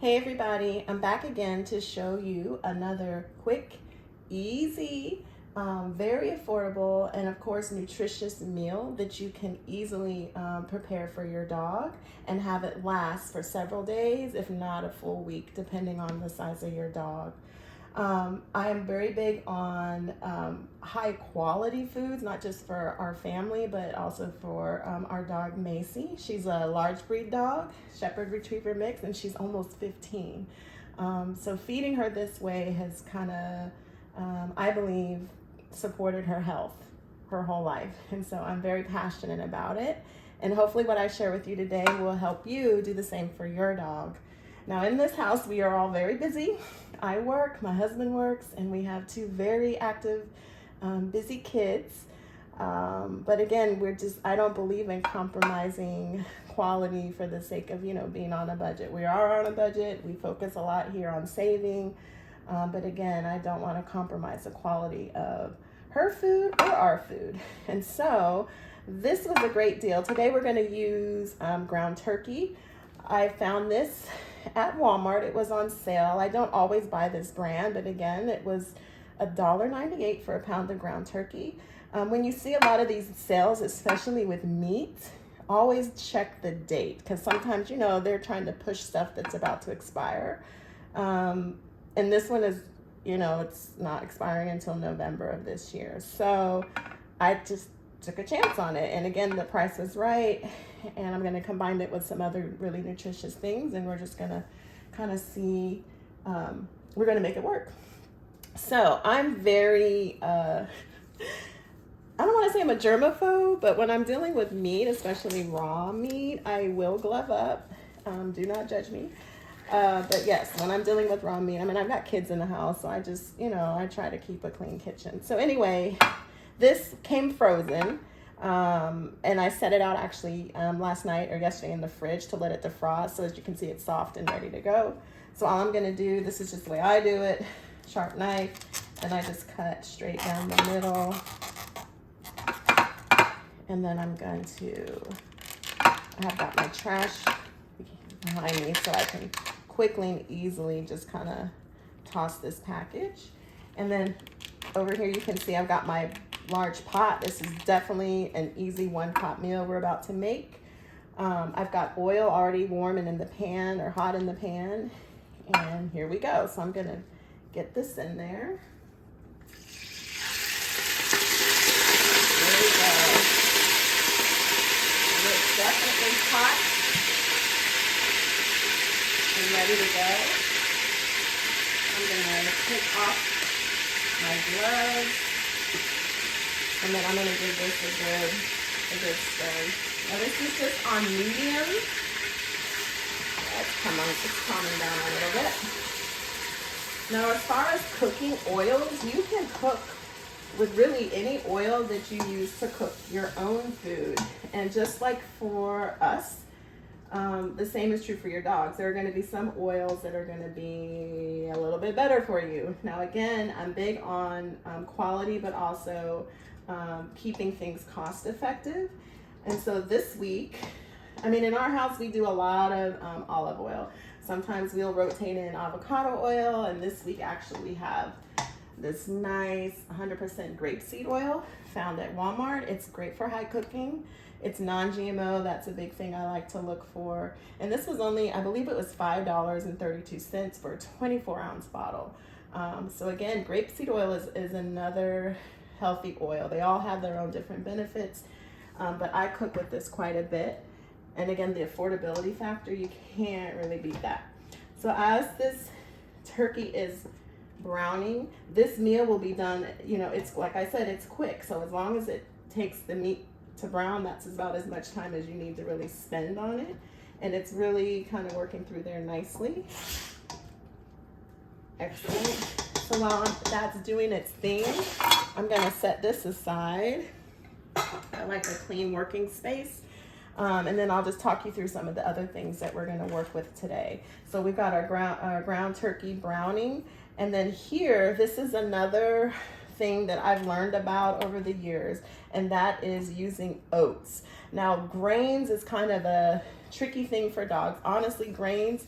Hey everybody, I'm back again to show you another quick, easy, very affordable, and of course nutritious meal that you can easily prepare for your dog and have it last for several days, if not a full week, depending on the size of your dog. I am very big on high quality foods, not just for our family, but also for our dog Macy. She's a large breed dog, Shepherd Retriever mix, and she's almost 15. So feeding her this way has kind of, I believe, supported her health her whole life. And so I'm very passionate about it. And hopefully what I share with you today will help you do the same for your dog. Now in this house, we are all very busy. I work, my husband works, and we have two very active, busy kids. But again, I don't believe in compromising quality for the sake of, being on a budget. We are on a budget. We focus a lot here on saving. But again, I don't want to compromise the quality of her food or our food. And so this was a great deal. Today we're going to use ground turkey. I found this at Walmart. It was on sale. I don't always buy this brand, but again, it was $1.98 for a pound of ground turkey. When you see a lot of these sales, especially with meat, always check the date, because sometimes, they're trying to push stuff that's about to expire. And this one is, it's not expiring until November of this year. So I just took a chance on it. And again, the price was right. And I'm going to combine it with some other really nutritious things. And we're just going to kind of see, we're going to make it work. So I'm very, I don't want to say I'm a germaphobe, but when I'm dealing with meat, especially raw meat, I will glove up. Do not judge me. But yes, when I'm dealing with raw meat, I've got kids in the house, so I just, I try to keep a clean kitchen. So anyway, this came frozen. And I set it out actually last night or yesterday in the fridge to let it defrost. So as you can see, it's soft and ready to go. So all I'm going to do, this is just the way I do it, sharp knife, and I just cut straight down the middle. And then I'm going to, I have got my trash behind me so I can quickly and easily just kind of toss this package. And then over here you can see I've got my large pot. This is definitely an easy one-pot meal we're about to make. I've got oil already warm and in the pan, or hot in the pan, and here we go. So I'm gonna get this in there. There we go. It's definitely hot and ready to go. I'm gonna take off my gloves. And then I'm going to give this a good stir. Now this is just on medium. It's calming down a little bit. Now as far as cooking oils, you can cook with really any oil that you use to cook your own food. And just like for us, the same is true for your dogs. There are going to be some oils that are going to be a little bit better for you. Now again, I'm big on quality, but also keeping things cost effective. And so this week, in our house, we do a lot of olive oil. Sometimes we'll rotate in avocado oil, and this week actually we have this nice 100% grapeseed oil found at Walmart. It's great for high cooking. It's non-GMO. That's a big thing I like to look for. And this was only, I believe it was $5.32 for a 24-ounce bottle. So again, grapeseed oil is another healthy oil. They all have their own different benefits, but I cook with this quite a bit. And again, the affordability factor, you can't really beat that. So as this turkey is browning, this meal will be done, it's like I said, it's quick. So as long as it takes the meat to brown, that's about as much time as you need to really spend on it. And it's really kind of working through there nicely. Excellent. So while that's doing its thing, I'm going to set this aside. I like a clean working space. And then I'll just talk you through some of the other things that we're going to work with today. So we've got our ground turkey browning. And then here, this is another thing that I've learned about over the years, and that is using oats. Now, grains is kind of a tricky thing for dogs. Honestly, grains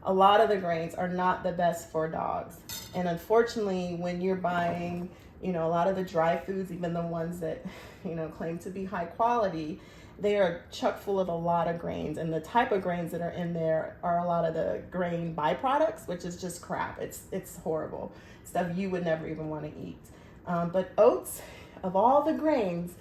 a lot of the grains are not the best for dogs. And unfortunately, when you're buying, you know, a lot of the dry foods, even the ones that, you know, claim to be high quality, they are chock full of a lot of grains. And the type of grains that are in there are a lot of the grain byproducts, which is just crap. It's horrible. Stuff you would never even want to eat. But oats, of all the grains,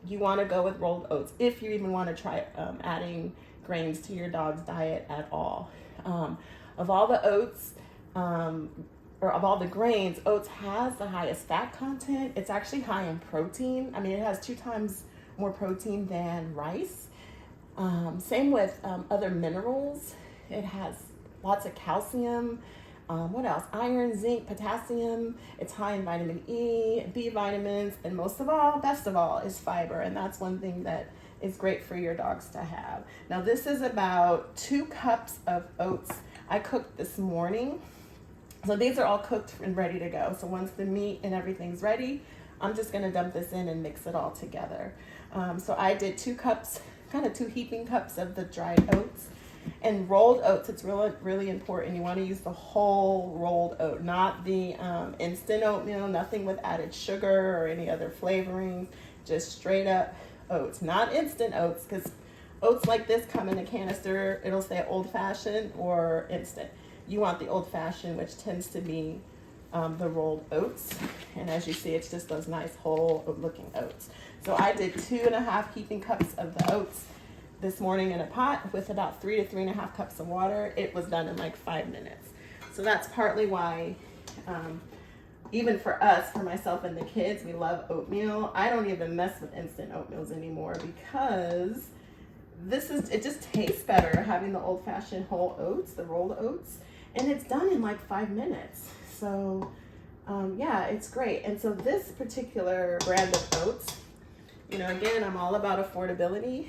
you want to go with rolled oats if you even want to try adding grains to your dog's diet at all. Of all the oats, or of all the grains, oats has the highest fat content. It's actually high in protein. I mean, it has 2 times more protein than rice. Same with other minerals. It has lots of calcium. What else? Iron, zinc, potassium. It's high in vitamin E, B vitamins, and most of all, best of all, is fiber. And that's one thing that is great for your dogs to have. Now, this is about 2 cups of oats I cooked this morning. So these are all cooked and ready to go. So once the meat and everything's ready, I'm just gonna dump this in and mix it all together. So I did 2 cups, kind of 2 heaping cups of the dried oats. And rolled oats, it's really, really important. You want to use the whole rolled oat, not the instant oatmeal, nothing with added sugar or any other flavoring, just straight up oats, not instant oats, because oats like this come in a canister. It'll say old fashioned or instant. You want the old fashioned, which tends to be the rolled oats. And as you see, it's just those nice whole looking oats. So I did 2.5 heaping cups of the oats this morning in a pot with about 3 to 3.5 cups of water. It was done in like 5 minutes. So that's partly why, even for us, for myself and the kids, we love oatmeal. I don't even mess with instant oatmeals anymore because it just tastes better having the old fashioned whole oats, the rolled oats, and it's done in like 5 minutes. So yeah, it's great. And so this particular brand of oats, you know, again, I'm all about affordability.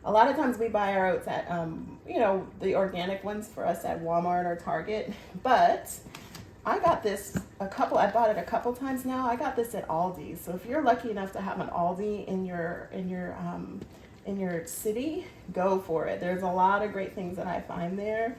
A lot of times we buy our oats at, you know, the organic ones for us at Walmart or Target, but I got this I bought it a couple times now. I got this at Aldi. So if you're lucky enough to have an Aldi in your city, go for it. There's a lot of great things that I find there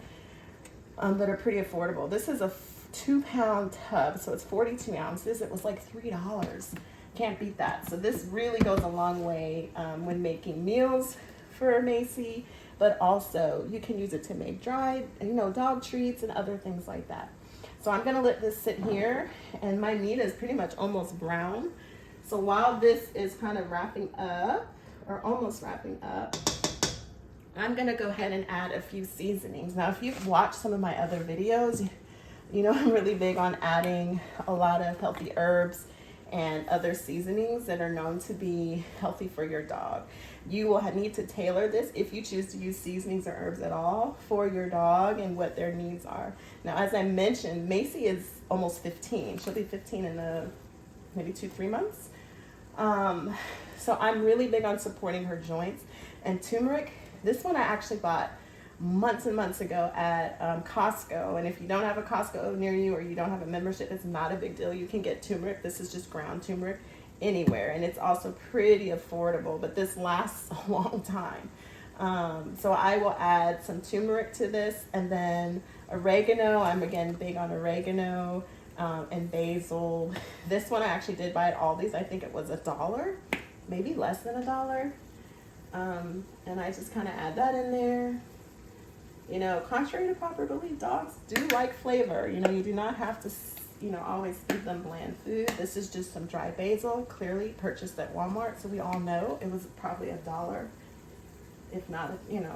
that are pretty affordable. This is a 2-pound tub, so it's 42 ounces. It was like $3. Can't beat that. So this really goes a long way when making meals for Macy, but also you can use it to make dried, you know, dog treats and other things like that. So I'm gonna let this sit here, and my meat is pretty much almost brown. So while this is kind of wrapping up, or almost wrapping up, I'm gonna go ahead and add a few seasonings. Now, if you've watched some of my other videos, you know I'm really big on adding a lot of healthy herbs and other seasonings that are known to be healthy for your dog. You will need to tailor this if you choose to use seasonings or herbs at all for your dog and what their needs are. Now, as I mentioned, Macy is almost 15. She'll be 15 in maybe 2-3 months. So I'm really big on supporting her joints. And turmeric, this one I actually bought months and months ago at Costco. And if you don't have a Costco near you or you don't have a membership, it's not a big deal. You can get turmeric. This is just ground turmeric anywhere, and it's also pretty affordable, but this lasts a long time. So I will add some turmeric to this, and then oregano. I'm again big on oregano and basil. This one I actually did buy at Aldi's. I think it was $1, maybe less than $1. And I just kind of add that in there. You know, contrary to popular belief, dogs do like flavor. You know, you do not have to, you know, always feed them bland food. This is just some dry basil, clearly purchased at Walmart, so we all know it was probably $1, if not, you know,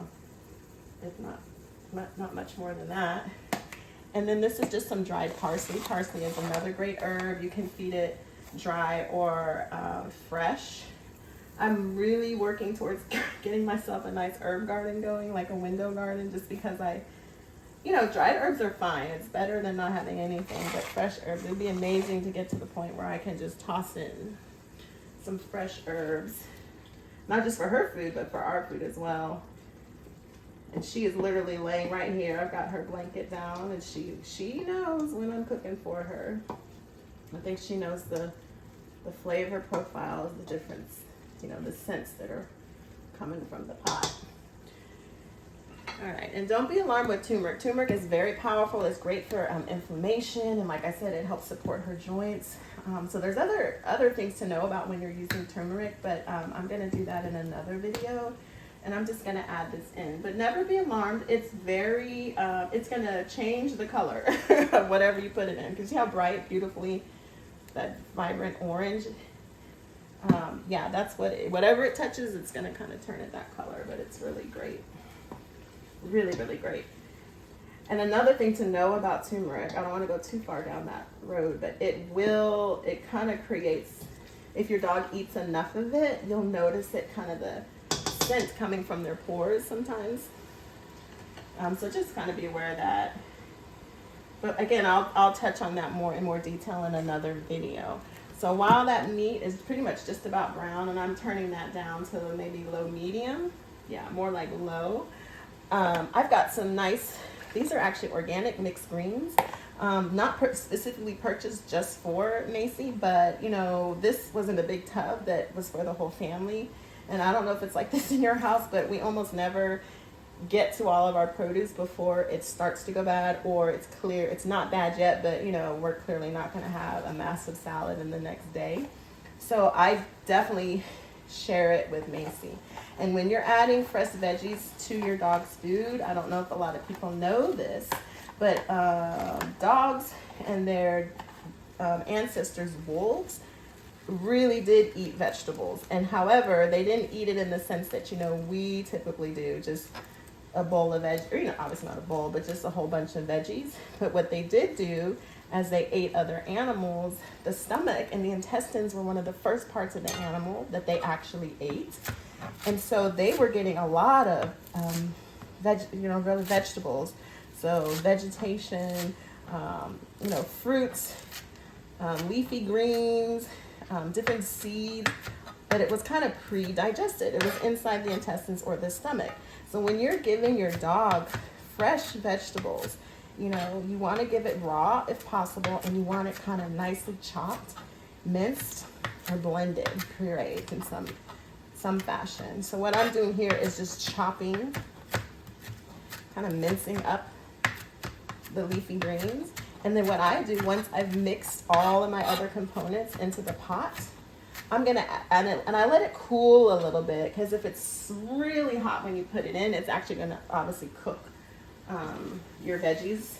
if not much more than that. And then this is just some dried parsley. Parsley is another great herb. You can feed it dry or fresh. I'm really working towards getting myself a nice herb garden going, like a window garden, just because you know, dried herbs are fine. It's better than not having anything, but fresh herbs, it'd be amazing to get to the point where I can just toss in some fresh herbs, not just for her food, but for our food as well. And she is literally laying right here. I've got her blanket down, and she knows when I'm cooking for her. I think she knows the flavor profiles, the difference, you know, the scents that are coming from the pot. All right, and don't be alarmed with turmeric. Turmeric is very powerful. It's great for inflammation, and like I said, it helps support her joints. So there's other things to know about when you're using turmeric, but I'm gonna do that in another video, and I'm just gonna add this in. But never be alarmed. It's very, it's gonna change the color of whatever you put it in. Because see how bright, beautifully, that vibrant orange. Yeah, that's whatever it touches, it's gonna kind of turn it that color. But it's really great. Really, really great. And another thing to know about turmeric, I don't want to go too far down that road, but it kind of creates, if your dog eats enough of it, you'll notice it kind of the scent coming from their pores sometimes. So just kind of be aware of that. But again, I'll touch on that in more detail in another video. So while that meat is pretty much just about brown, and I'm turning that down to maybe low medium, yeah, more like low. I've got some nice, these are actually organic mixed greens, not specifically purchased just for Macy, but you know, this was in a big tub that was for the whole family. And I don't know if it's like this in your house, but we almost never get to all of our produce before it starts to go bad, or it's clear it's not bad yet, but you know, we're clearly not going to have a massive salad in the next day. So I definitely share it with Macy. And when you're adding fresh veggies to your dog's food, I don't know if a lot of people know this, but dogs and their ancestors, wolves, really did eat vegetables. And however, they didn't eat it in the sense that, you know, we typically do, just a bowl of veg, or, you know, obviously not a bowl, but just a whole bunch of veggies. But what they did do, as they ate other animals, the stomach and the intestines were one of the first parts of the animal that they actually ate. And so they were getting a lot of really vegetables. So vegetation, you know, fruits, leafy greens, different seeds, but it was kind of pre-digested. It was inside the intestines or the stomach. So when you're giving your dog fresh vegetables, you know, you want to give it raw if possible, and you want it kind of nicely chopped, minced, or blended, pureed in some fashion. So what I'm doing here is just chopping, kind of mincing up the leafy greens. And then what I do, once I've mixed all of my other components into the pot, I'm gonna add it, and I let it cool a little bit, because if it's really hot when you put it in, it's actually gonna obviously cook your veggies.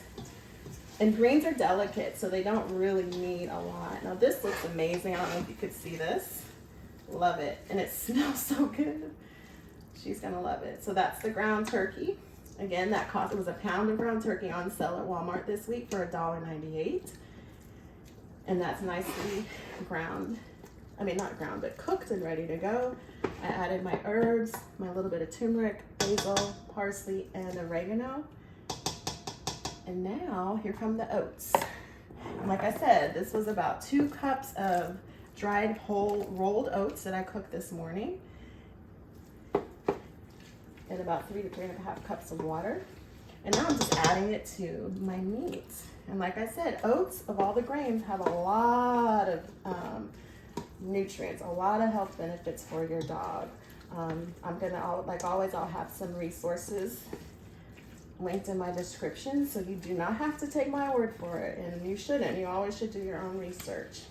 And greens are delicate, so they don't really need a lot. Now this looks amazing. I don't know if you could see this. Love it. And it smells so good. She's gonna love it. So that's the ground turkey. Again, it was a pound of ground turkey on sale at Walmart this week for $1.98. And that's nicely ground. I mean, not ground, but cooked and ready to go. I added my herbs, my little bit of turmeric, basil, parsley, and oregano. And now here come the oats. And like I said, this was about 2 cups of dried whole rolled oats that I cooked this morning. And about 3 to 3.5 cups of water. And now I'm just adding it to my meat. And like I said, oats of all the grains have a lot of nutrients, a lot of health benefits for your dog. I'm gonna, like always, I'll have some resources linked in my description, so you do not have to take my word for it, and you shouldn't. You always should do your own research.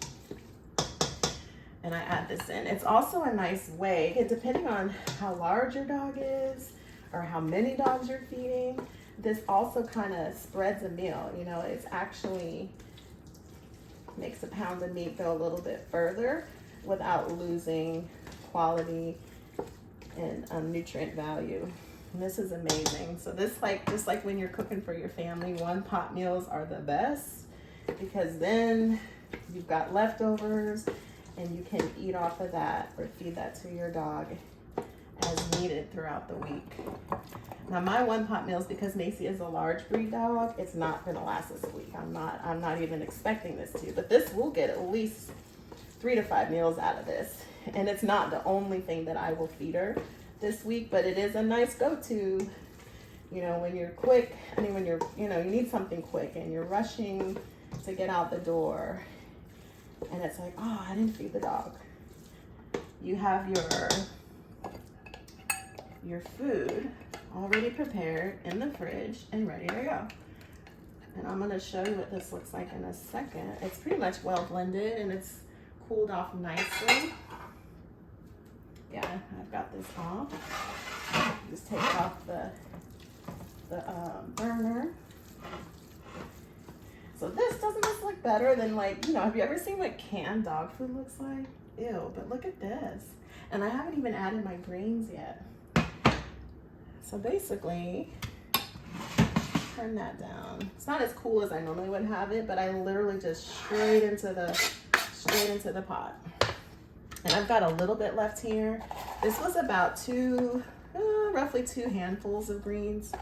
And I add this in. It's also a nice way, depending on how large your dog is or how many dogs you're feeding, this also kind of spreads a meal. You know, it's actually makes a pound of meat go a little bit further without losing quality and nutrient value. And this is amazing. So this, just like when you're cooking for your family, one pot meals are the best, because then you've got leftovers and you can eat off of that or feed that to your dog as needed throughout the week. Now my one pot meals, because Macy is a large breed dog, it's not gonna last us a week. I'm not even expecting this to, but this will get at least 3 to 5 meals out of this. And it's not the only thing that I will feed her this week, but it is a nice go-to, you know, when you're quick. I mean, when you're, you know, you need something quick and you're rushing to get out the door, and it's like, oh, I didn't feed the dog. You have your food already prepared in the fridge and ready to go. And I'm gonna show you what this looks like in a second. It's pretty much well blended and it's cooled off nicely. Yeah, I've got this off. Just take off the burner. So this, doesn't this look better than, like, you know, have you ever seen what canned dog food looks like? Ew, but look at this. And I haven't even added my greens yet. So basically, turn that down. It's not as cool as I normally would have it, but I literally just straight into the pot. And I've got a little bit left here. This was about roughly 2 handfuls of greens.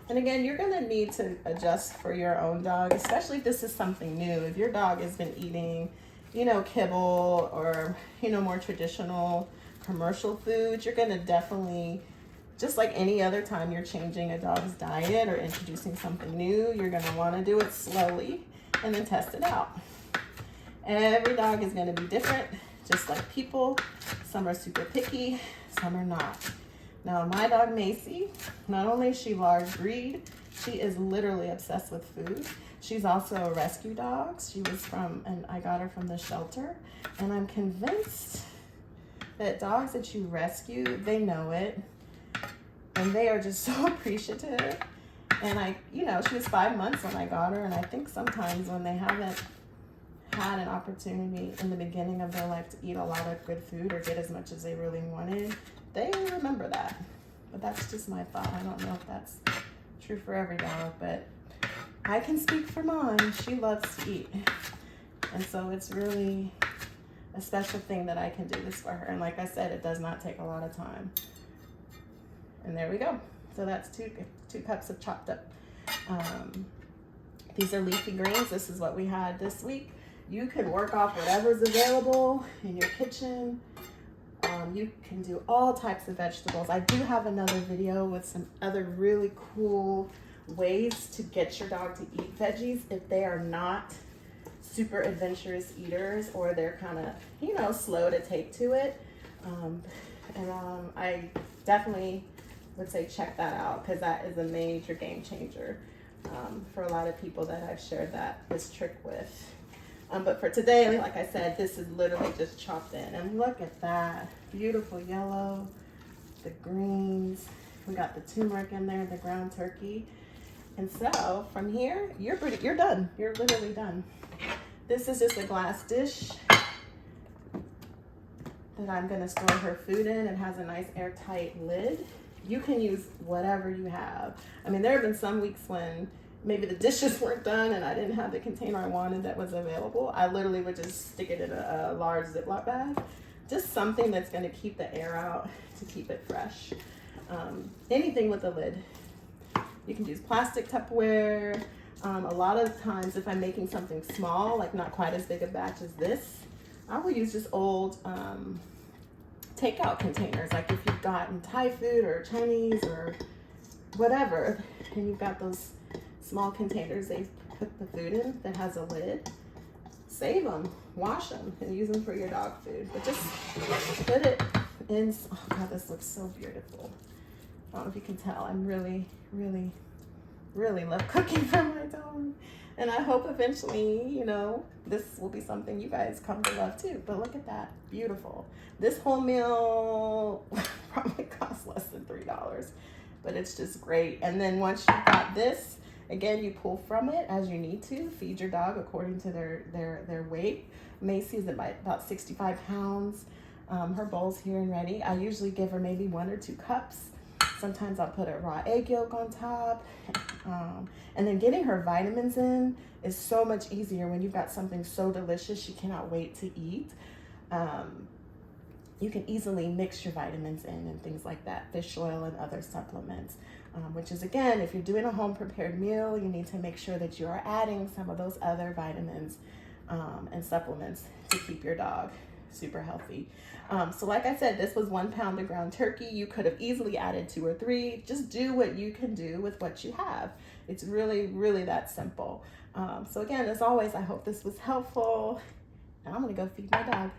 And again, you're gonna need to adjust for your own dog, especially if this is something new. If your dog has been eating, you know, kibble or, you know, more traditional commercial food, you're gonna definitely, just like any other time you're changing a dog's diet or introducing something new, you're gonna wanna do it slowly and then test it out. Every dog is gonna be different, just like people. Some are super picky, some are not. Now, my dog Macy, not only is she large breed, she is literally obsessed with food. She's also a rescue dog. I got her from the shelter. And I'm convinced that dogs that you rescue, they know it. And they are just so appreciative. And you know, she was 5 months when I got her. And I think sometimes when they haven't had an opportunity in the beginning of their life to eat a lot of good food or get as much as they really wanted, they remember that. But that's just my thought. I don't know if that's true for every dog, but I can speak for mine. She loves to eat. And so it's really a special thing that I can do this for her. And like I said, it does not take a lot of time. And there we go. So that's two cups of chopped up. These are leafy greens. This is what we had this week. You can work off whatever's available in your kitchen. You can do all types of vegetables. I do have another video with some other really cool ways to get your dog to eat veggies if they are not super adventurous eaters or they're kind of, you know, slow to take to it. I definitely would say check that out because that is a major game changer for a lot of people that I've shared this trick with. But for today, like I said, this is literally just chopped in. And look at that. Beautiful yellow, the greens. We got the turmeric in there, the ground turkey. And so from here, you're done. You're literally done. This is just a glass dish that I'm gonna store her food in. It has a nice airtight lid. You can use whatever you have. I mean, there have been some weeks when maybe the dishes weren't done and I didn't have the container I wanted that was available. I literally would just stick it in a large Ziploc bag. Just something that's gonna keep the air out to keep it fresh. Anything with a lid. You can use plastic Tupperware. A lot of times if I'm making something small, like not quite as big a batch as this, I will use just old takeout containers. Like if you've gotten Thai food or Chinese or whatever, and you've got those small containers they put the food in that has a lid, save them, wash them, and use them for your dog food. But just put it in. Oh God, this looks so beautiful. I don't know if you can tell. I'm really, really, really love cooking for my dog. And I hope eventually, you know, this will be something you guys come to love too. But look at that, beautiful. This whole meal probably costs less than $3, but it's just great. And then once you've got this, again, you pull from it as you need to. Feed your dog according to their weight. Macy is about 65 pounds. Her bowl's here and ready. I usually give her maybe 1 or 2 cups. Sometimes I'll put a raw egg yolk on top. And then getting her vitamins in is so much easier when you've got something so delicious she cannot wait to eat. You can easily mix your vitamins in and things like that, fish oil and other supplements. Which is, again, if you're doing a home prepared meal, you need to make sure that you are adding some of those other vitamins and supplements to keep your dog super healthy. So like I said, this was 1 pound of ground turkey. You could have easily added 2 or 3. Just do what you can do with what you have. It's really, really that simple. So again, as always, I hope this was helpful. And I'm gonna go feed my dog.